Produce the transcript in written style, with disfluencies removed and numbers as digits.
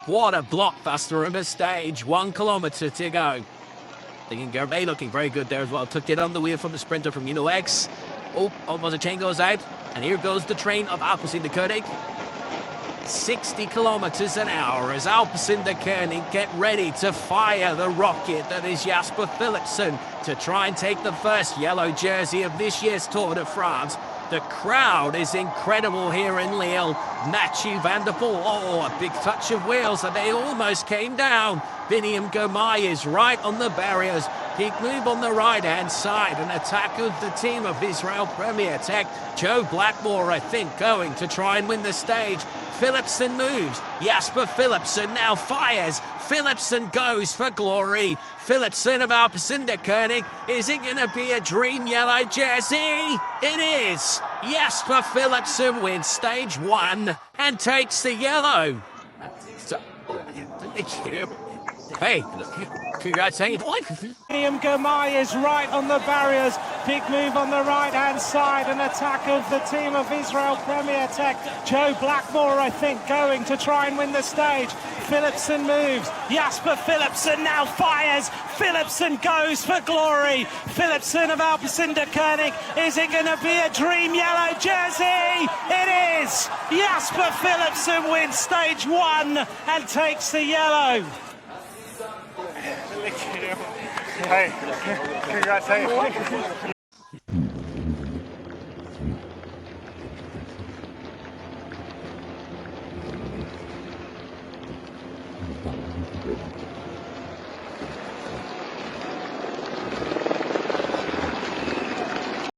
What a blockbuster of a stage. 1 kilometre to go. Binyam Girmay looking very good there as well. Took it on the wheel from the sprinter from X. Oh, almost a chain goes out. And here goes the train of Alpecin-de-Koning. 60 kilometres an hour as Alpecin-de-Koning get ready to fire the rocket that is Jasper Philipsen to try and take the first yellow jersey of this year's Tour de France. The crowd is incredible here in Lille. Mathieu van der Poel, oh, a big touch of wheels and they almost came down. Binyam Girmay is right on the barriers. Big move on the right-hand side. An attack of the team of Israel Premier Tech. Joe Blackmore, I think, going to try and win the stage. Philipsen moves. Jasper Philipsen now fires. Philipsen goes for glory. Philipsen of Alpecin-de-Koning. Is it going to be a dream yellow jersey? It is. Jasper Philipsen wins stage 1 and takes the yellow. Hey, congratulations. Binyam Girmay is right on the barriers. Big move on the right-hand side. An attack of the team of Israel Premier Tech. Joe Blackmore, I think, going to try and win the stage. Philipsen moves. Jasper Philipsen now fires. Philipsen goes for glory. Philipsen of Alpecin-de-Koning. Is it going to be a dream yellow jersey? It is. Jasper Philipsen wins stage 1 and takes the yellow. Hey, congrats, hey.